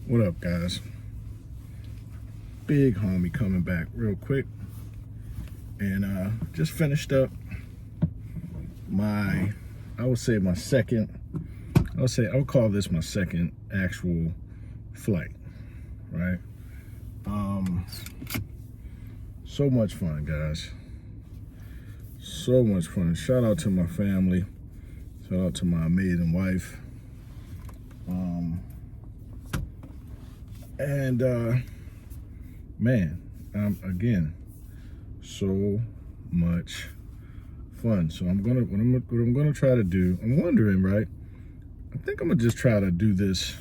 What up, guys? Big homie coming back real quick, and just finished up my, I would call this my second actual flight, right? So much fun, guys. So much fun. Shout out to my family. Shout out to my amazing wife. Man, again, so much fun. So what I'm gonna try to do, I'm wondering, right? I think I'm gonna just try to do this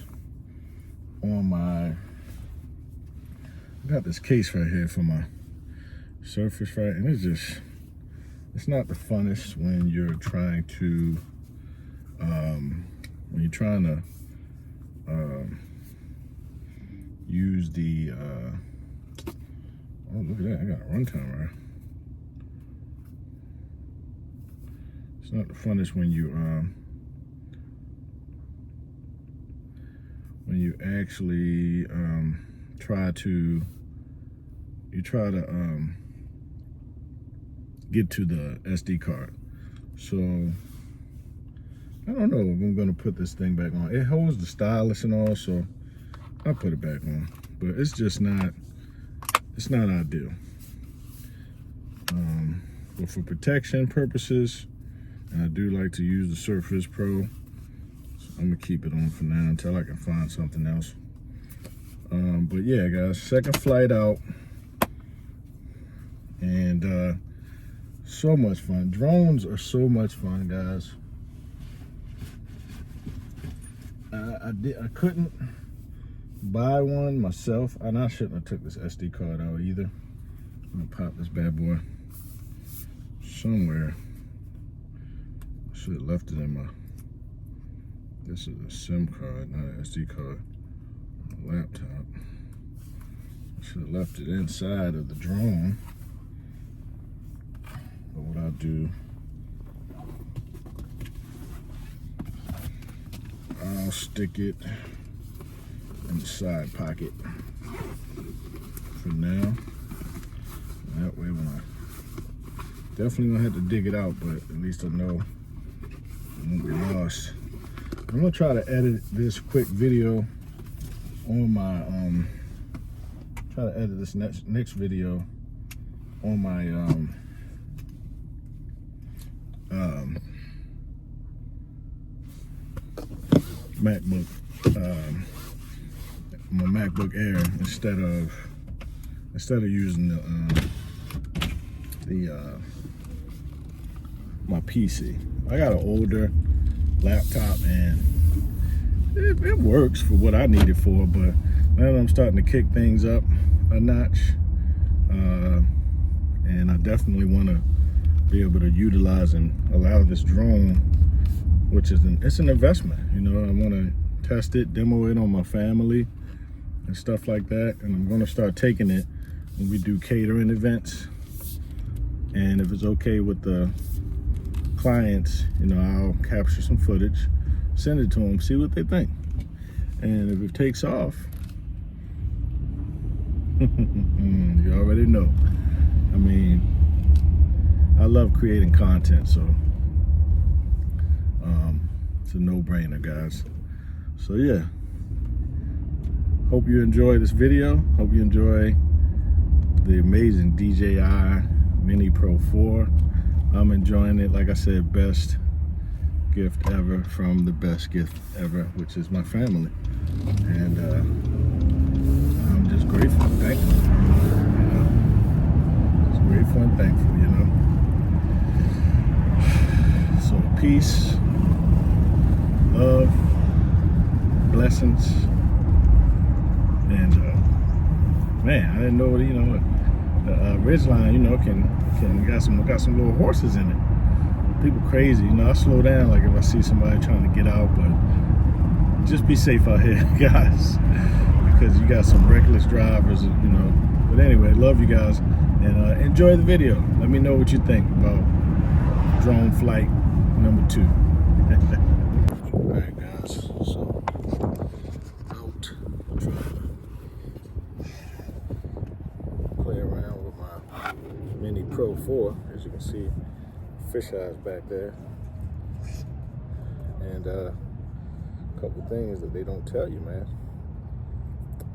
on my, I got this case right here for my Surface, right? And it's not the funnest when you're trying to, use the, oh, look at that, I got a runtime, right? It's not the funnest when you actually try to get to the SD card. So I don't know if I'm gonna put this thing back on. It holds the stylus and all, so I'll put it back on. But it's just not, it's not ideal. But for protection purposes, and I do like to use the Surface Pro, so I'm gonna keep it on for now until I can find something else. But yeah, guys, second flight out, and so much fun. Drones are so much fun, guys. I couldn't buy one myself, and I shouldn't have took this SD card out either. I'm gonna pop this bad boy somewhere. I should have left it in my, this is a SIM card, not an SD card, on a laptop. I should have left it inside of the drone. But what I'll do, I'll stick it in the side pocket for now. That way when I definitely gonna have to dig it out, but at least I know it won't be lost. I'm gonna try to edit this quick video on my try to edit this next video on my MacBook, my MacBook Air instead of using my PC. I got an older laptop and it works for what I need it for, but now that I'm starting to kick things up a notch, and I definitely want to be able to utilize and allow this drone, which is it's an investment, you know. I want to test it, demo it on my family and stuff like that, and I'm going to start taking it when we do catering events, and if it's okay with the clients, you know, I'll capture some footage, send it to them, see what they think, and if it takes off, you already know. I mean, I love creating content, so it's a no-brainer, guys. So yeah, hope you enjoy this video. Hope you enjoy the amazing Dji Mini Pro 4. I'm enjoying it. Like I said, best gift ever from the best gift ever, which is my family. And I'm just grateful and thankful. You know? Just grateful and thankful, you know. So peace, love, blessings, and man, I didn't know what, you know, the Ridgeline, you know, can got some little horses in it. People crazy, you know. I slow down like if I see somebody trying to get out, but just be safe out here, guys, because you got some reckless drivers, you know. But anyway, love you guys, and enjoy the video. Let me know what you think about drone flight number 2. All right, guys, so out, trying see fish eyes back there. And a couple things that they don't tell you, man.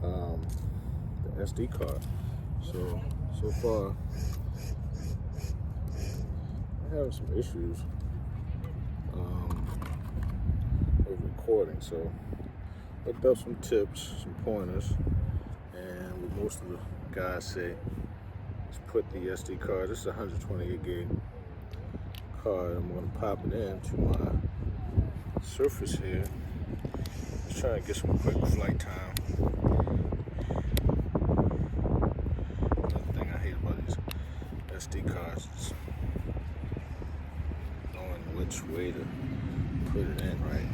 The SD card. So far, I'm having some issues with recording. So looked up some tips, some pointers, and what most of the guys say is put the SD card. This is a 128 gig card. I'm going to pop it into my Surface here. Just trying to get some quick flight time. Another thing I hate about these SD cards is knowing which way to put it in right.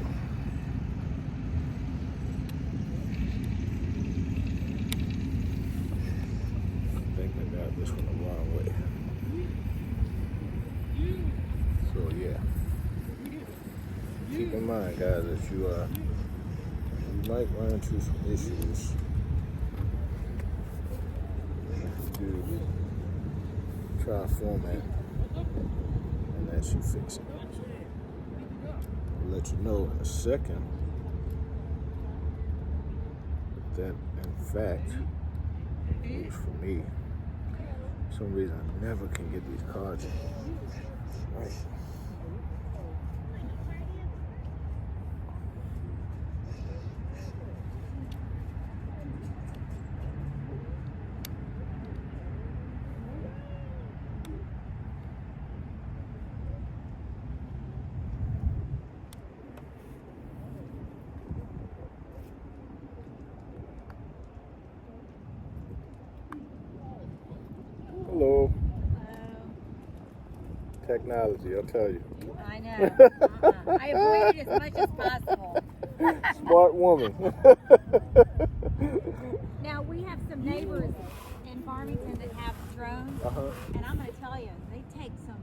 I think I got this one the wrong way. So yeah. Keep in mind, guys, that you might run into some issues if you try format and that you fix it. I'll let you know in a second that in fact it was for me. For some reason I never can get these cards in. Right. Hello. Technology, I'll tell you. I know. I avoid it as much as possible. Smart woman. Now, we have some neighbors in Farmington that have drones, and I'm going to tell you, they take some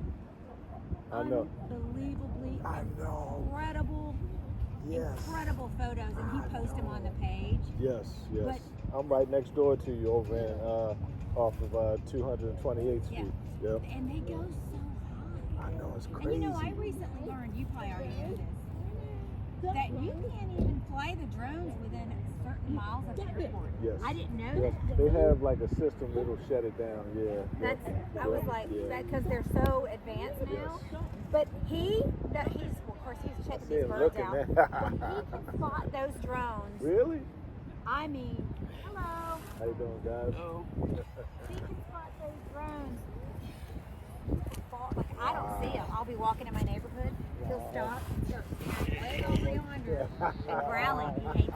unbelievably incredible photos, and he posts them on the page. Yes. But, I'm right next door to you over in, off of 228th Street. Yep. And they go so high. I know, it's crazy. And you know, I recently learned, you probably already know this, that you can't even fly the drones within certain miles of the airport. Yes. I didn't know that. They have like a system that'll shut it down. I was like, that because they're so advanced now. But he's of course he's checking these birds out. But he can spot those drones. Really? I mean, hello. How you doing, guys? Hello. He can spot those drones. Like, I don't see him. I'll be walking in my neighborhood. He'll stop and start way over yonder and growling. He hates it.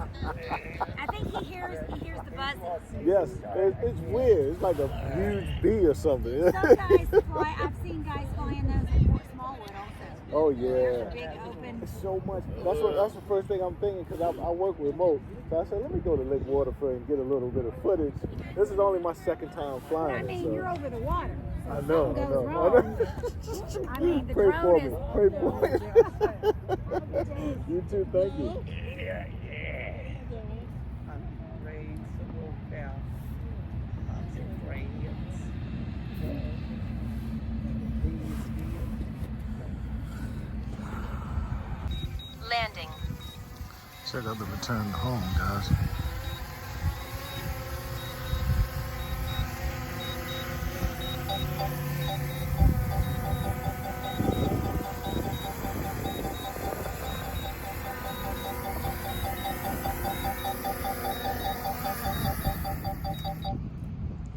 I think he hears the buzzes. Yes, it's weird. It's like a huge bee or something. Some guys fly. I've seen guys flying those in Fort Smallwood also. Oh yeah. There's a big open. It's so much. That's the first thing I'm thinking because I work remote. So I said, let me go to Lake Waterford and get a little bit of footage. This is only my second time flying. I mean, so. you're over the water. So I know. I mean, the Pray for me. Pray for me. You too. Thank you. Landing. Check out the return home, guys.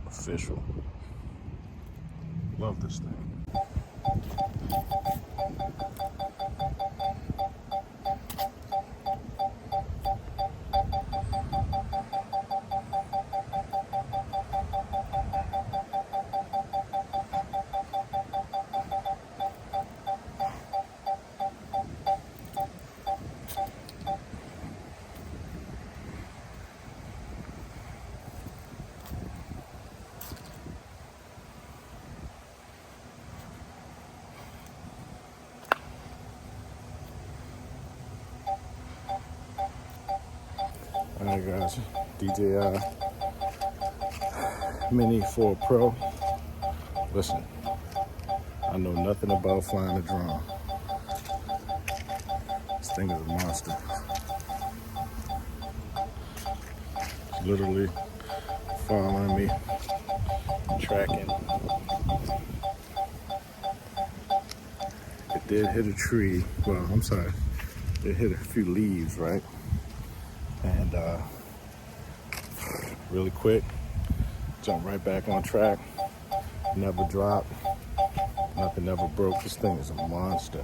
Official. Love this thing. Alright guys, Dji Mini 4 Pro. Listen, I I know nothing about flying a drone. This thing is a monster. It's literally following me, tracking. It did hit a tree. Well, I'm sorry. It hit a few leaves, right? And really quick, jumped right back on track. Never dropped. Nothing ever broke. This thing is a monster.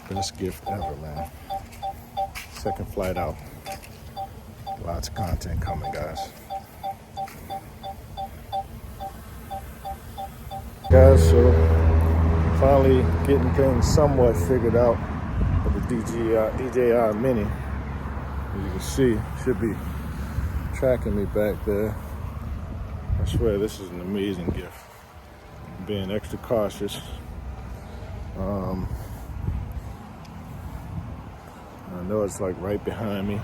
Best gift ever, man. Second flight out. Lots of content coming, guys. Guys, so finally getting things somewhat figured out with the DJI Mini. As you can see, should be tracking me back there. I swear this is an amazing gift. I'm being extra cautious. I know it's like right behind me.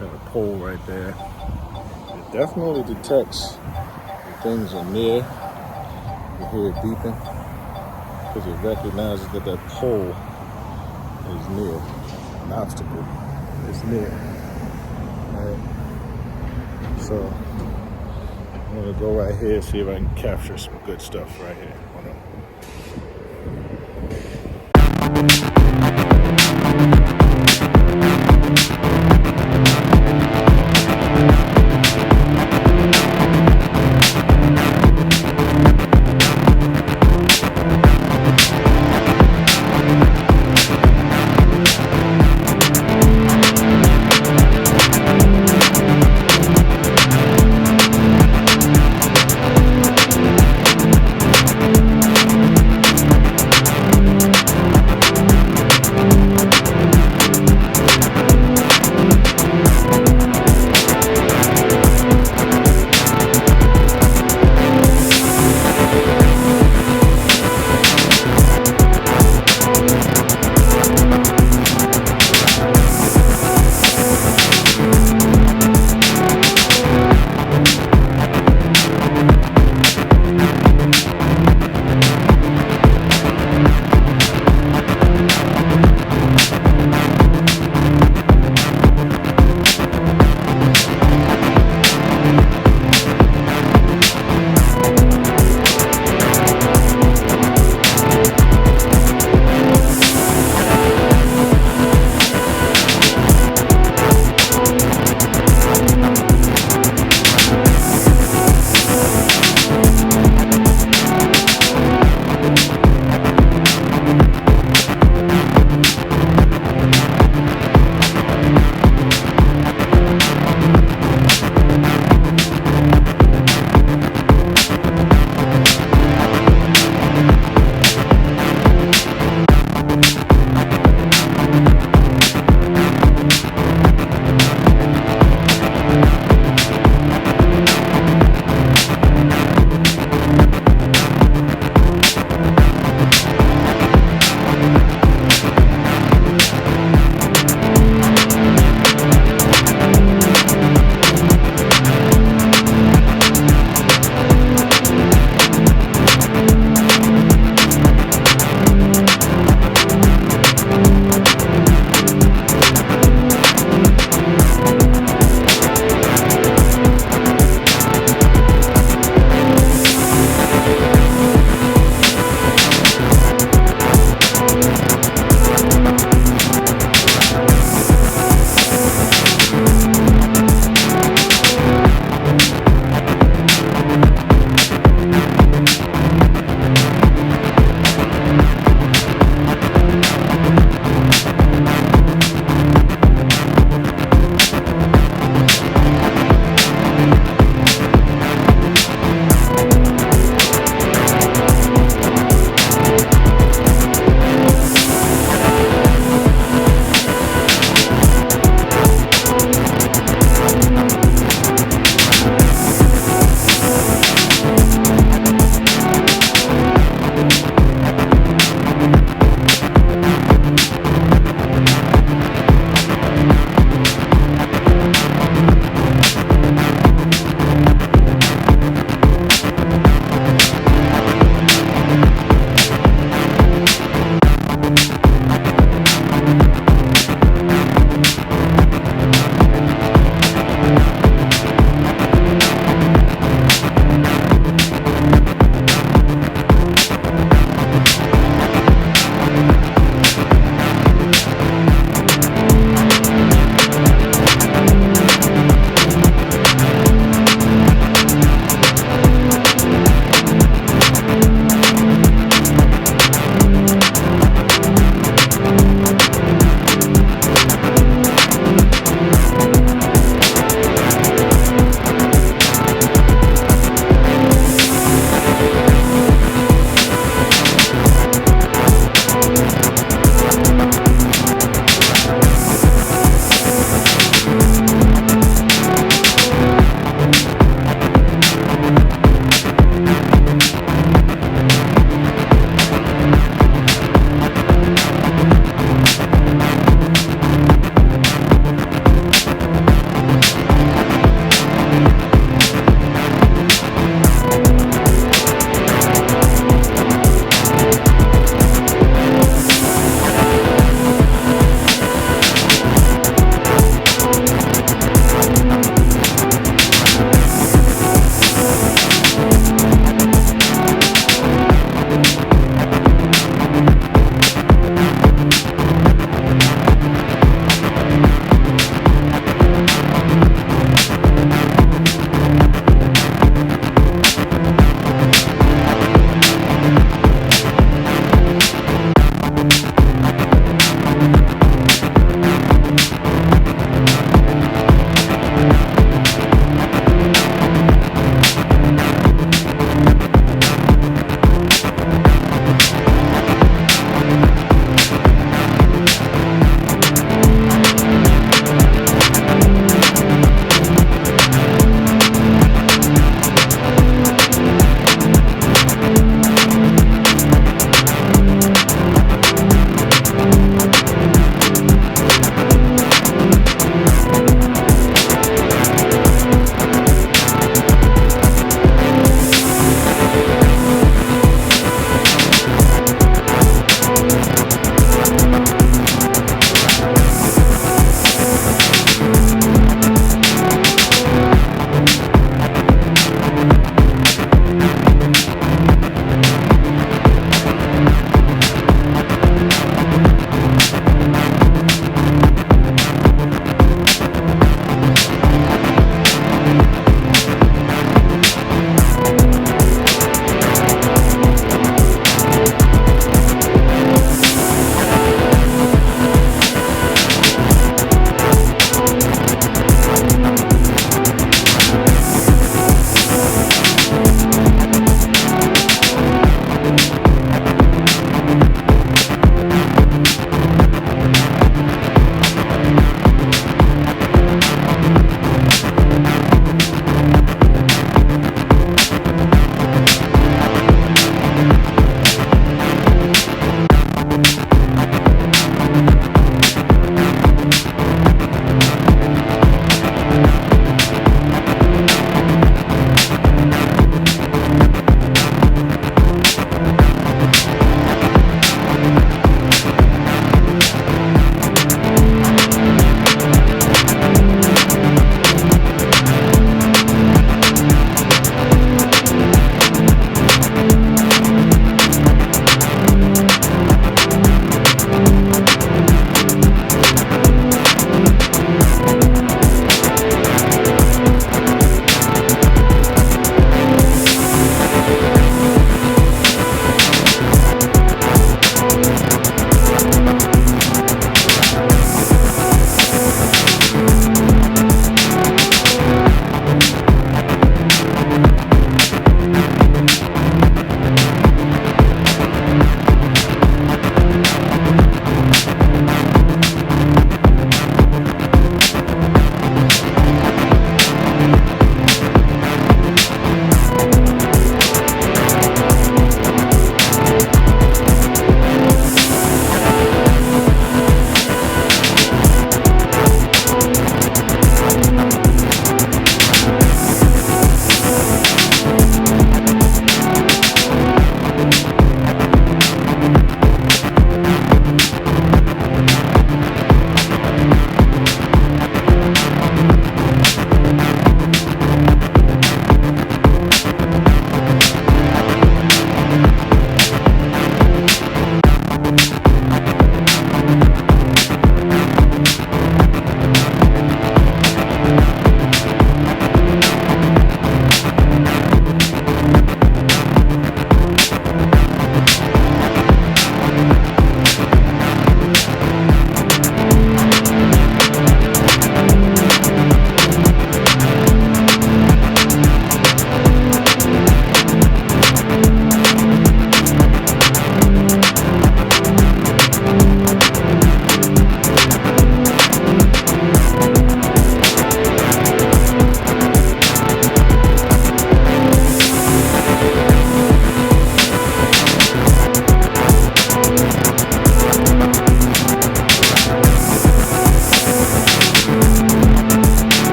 Got a pole right there. It definitely detects when things are near. You hear it beeping because it recognizes that that pole is near. An obstacle is near. Right. So I'm gonna go right here, see if I can capture some good stuff right here. Hold on.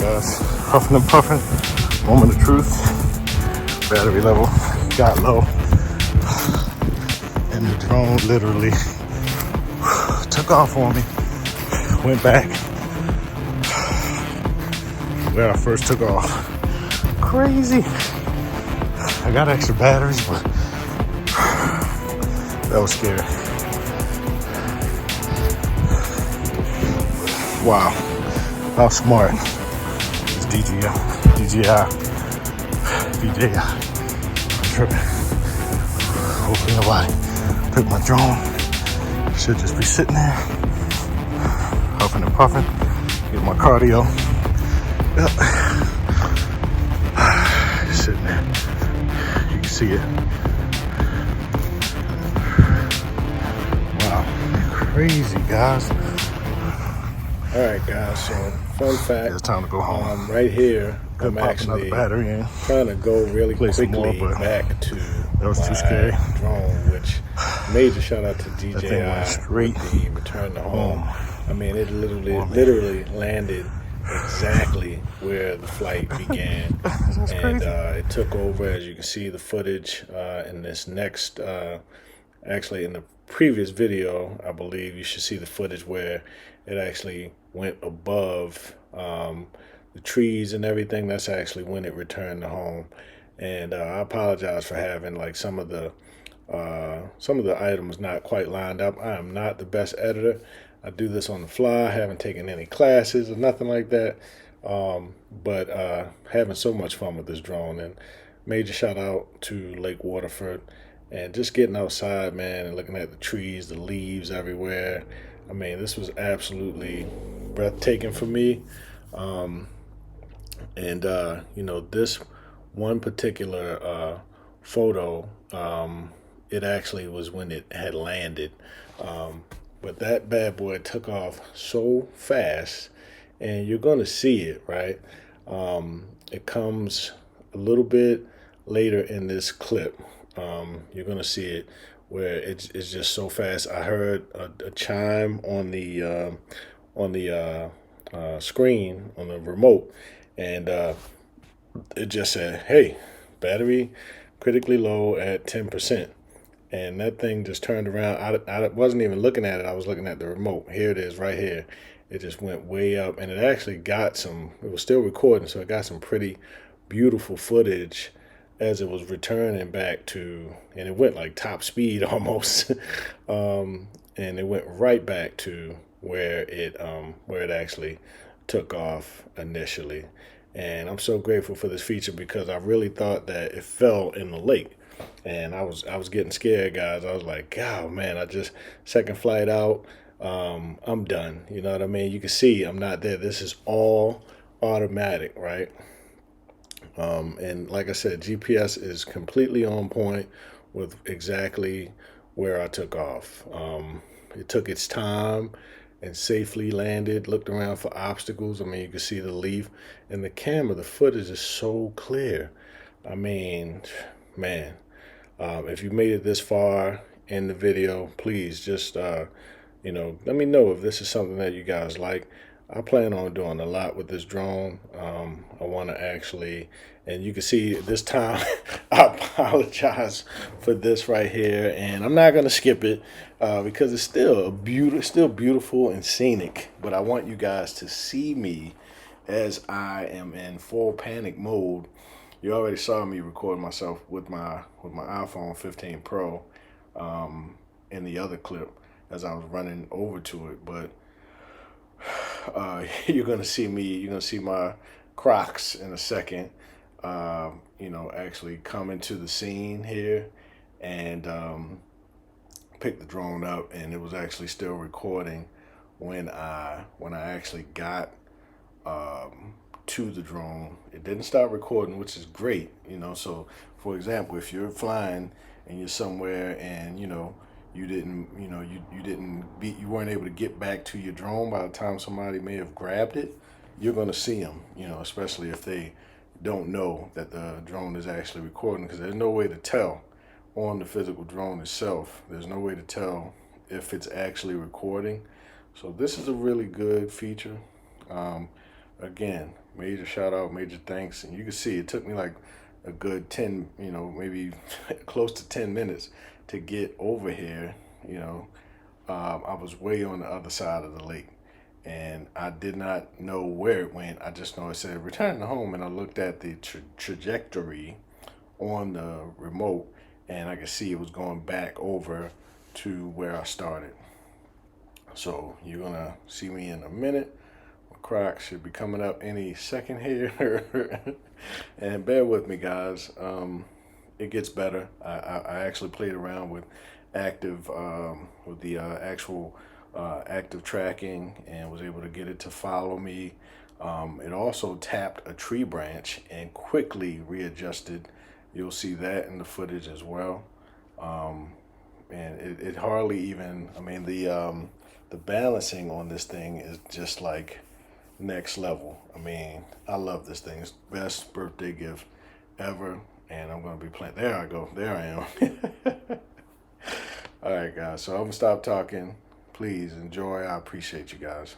guys, huffing and puffing, moment of truth. Battery level got low, and the drone literally took off on me. Went back where I first took off. Crazy. I got extra batteries, but that was scary. Wow, how smart is DJI? I'm tripping. Hopefully nobody took my drone. Should just be sitting there, huffing and puffing, get my cardio. Yep. Sitting there. You can see it. Wow, crazy, guys. All right, guys, so fun fact. It's time to go home. Right here, I'm actually battery in. Trying to go really quickly back to that was too scary. Drone, which major shout out to DJI straight with the return to home. I mean, it literally landed exactly where the flight began. And it took over, as you can see the footage in this next, actually in the previous video, I believe you should see the footage where it actually went above the trees and everything. That's actually when it returned to home. And I apologize for having like some of the items not quite lined up. I am not the best editor. I do this on the fly. I haven't taken any classes or nothing like that. But having so much fun with this drone, and major shout out to Lake Waterford and just getting outside, man, and looking at the trees, the leaves everywhere. I mean, this was absolutely breathtaking for me. And you know, this one particular photo, it actually was when it had landed. But that bad boy took off so fast, and you're going to see it, right? It comes a little bit later in this clip. You're going to see it where it's just so fast. I heard a chime on the screen on the remote, and it just said, "Hey, battery critically low at 10%." And that thing just turned around. I wasn't even looking at it. I was looking at the remote. Here it is right here. It just went way up, and it actually got some, it was still recording, so it got some pretty beautiful footage as it was returning back to, and it went like top speed almost. And it went right back to where it actually took off initially. And I'm so grateful for this feature because I really thought that it fell in the lake. And I was getting scared, guys. I was like, oh man, I just second flight out. I'm done. You know what I mean? You can see I'm not there. This is all automatic, right? And like I said, GPS is completely on point with exactly where I took off. It took its time and safely landed, looked around for obstacles. I mean, you can see the leaf and the camera, the footage is so clear. I mean, man, if you made it this far in the video, please just, you know, let me know if this is something that you guys like. I plan on doing a lot with this drone. I want to actually, and you can see this time, I apologize for this right here, and I'm not going to skip it because it's still beautiful and scenic. But I want you guys to see me as I am in full panic mode. You already saw me recording myself with my iPhone 15 Pro in the other clip as I was running over to it, but you're gonna see my Crocs in a second. You know, actually come into the scene here and pick the drone up, and it was actually still recording when I actually got to the drone. It didn't start recording, which is great, you know. So for example, if you're flying and you're somewhere and you know you weren't able to get back to your drone by the time somebody may have grabbed it, you're going to see them, you know, especially if they don't know that the drone is actually recording, because there's no way to tell on the physical drone itself. There's no way to tell if it's actually recording. So this is a really good feature. Again, major shout out, major thanks. And you can see it took me like a good 10, maybe close to 10 minutes to get over here. I was way on the other side of the lake, and I did not know where it went. I just know it said return to home, and I looked at the trajectory on the remote, and I could see it was going back over to where I started. So you're gonna see me in a minute. My Crocs should be coming up any second here. And bear with me, guys. It gets better. I actually played around with the actual active tracking, and was able to get it to follow me. It also tapped a tree branch and quickly readjusted. You'll see that in the footage as well. And it hardly even, I mean, the balancing on this thing is just like next level. I mean, I love this thing. It's the best birthday gift ever. And I'm going to be playing. There I go. There I am. All right, guys. So I'm going to stop talking. Please enjoy. I appreciate you guys.